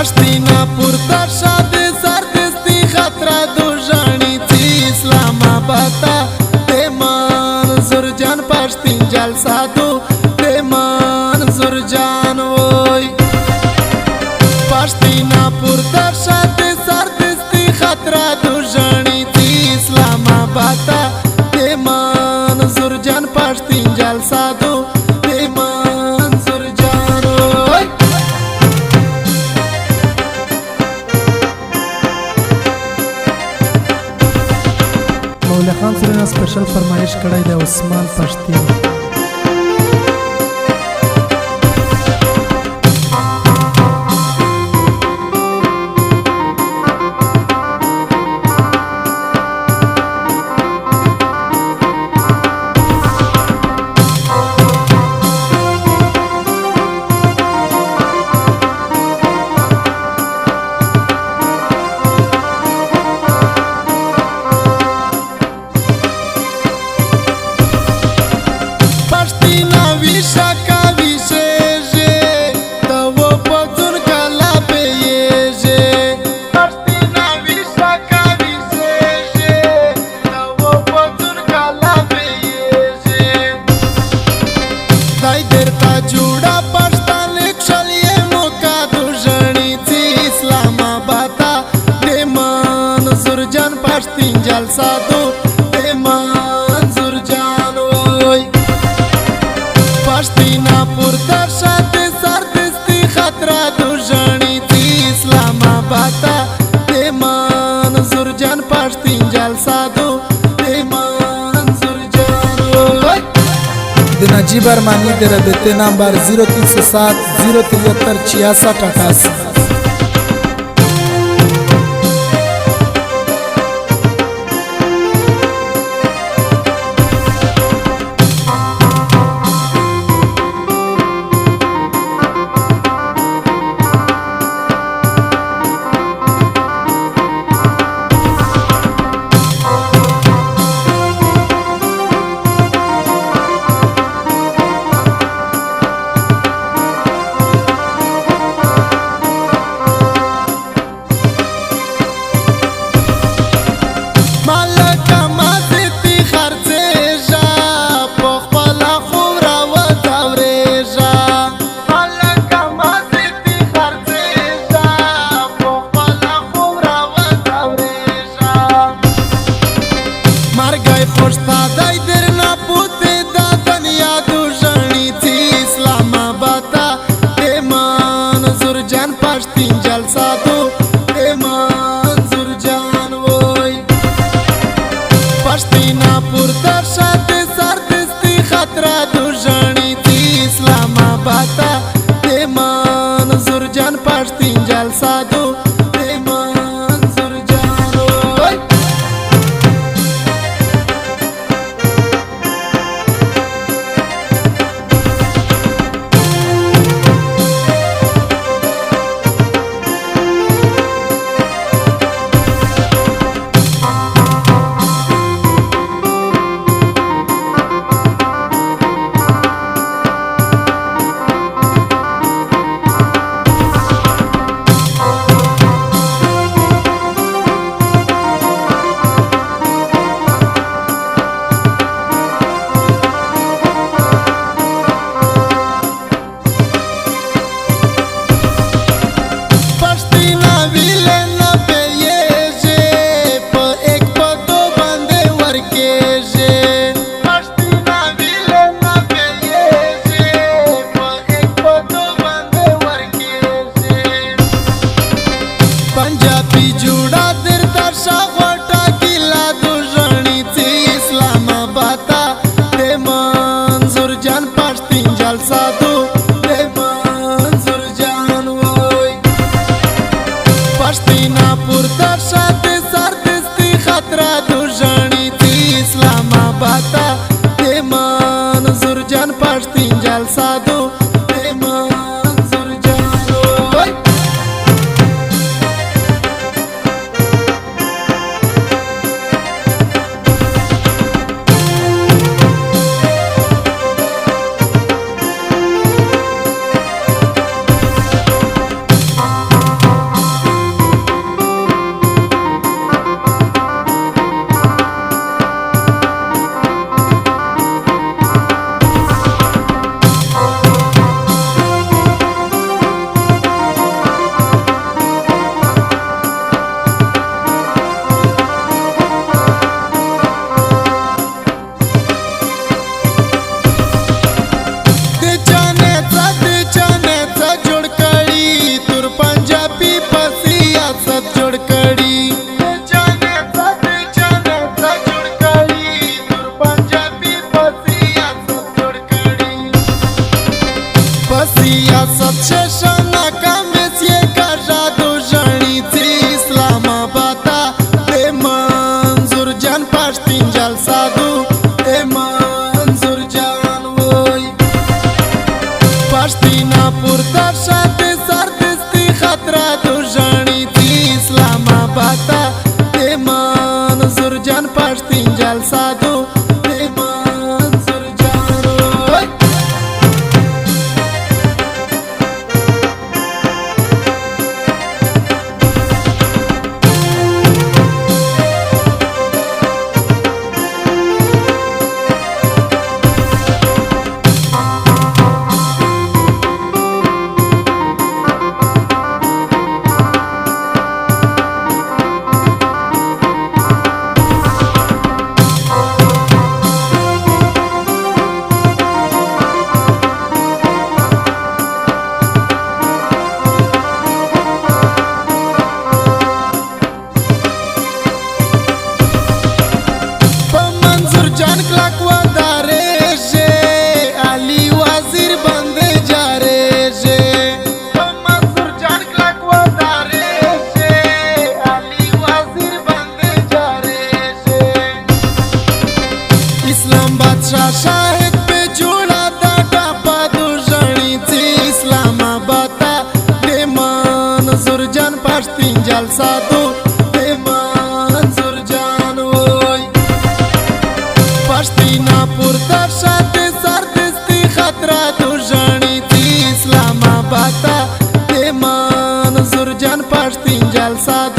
پښتینا پورته شاده سر دستی خطر دو ژړی چې اسلام آباد د منظور جان پښتین جلسه دو د منظور جان وای پښتینا پورته شاده سر دستی خطر دو ژړی چې اسلام آباد د منظور جان پښتین جلسه دو مولا خان سره سپیشل فرمایش کړی دی عثمان پښتین پښتین جلسه دو د منظور جان وای پښتینا پورته شاده سر دستی خطر دو ژړی چې اسلام آباد د منظور جان پښتین جلسه دو د منظور جان وای د نجیب ارمانی د رابطې نمبر 0307 073 6688 پښتینا پورته شاده سر دستی خطر دو ژړی چې اسلام آباد د منظور جان پښتین جلسه دو د منظور جان وای शेषाना कामेस ये काजा दो जानी थी इस्लामाबाद ए मंजूर जान पाश्तीन जाल साधु ए मंजूर जान वोई पाश्तीना पुरता शादे सरदस्ती खतरा दो जानी थी इस्लामाबाद ए मंजूर जान पाश्तीन जाल साधु ए मंजूर जान वोई जान क्लाक वदारे जे अली वजीर बंदे जारे जे मंजूर जान क्लाक वदारे जे अली वजीर बंदे जारे जे इस्लाम बादशाह शाहिद पे जोड़ा दाटा पादू जानी थी इस्लामाबाद दे मंजूर जान पाश्तीन जाल साधु दे मंजूर जान वोई पाश्तीना पुरता शादे सरदस्ती खतरा दो जानी थी इस्लामाबाद ए मंजूर जान पाश्तीन जाल साधु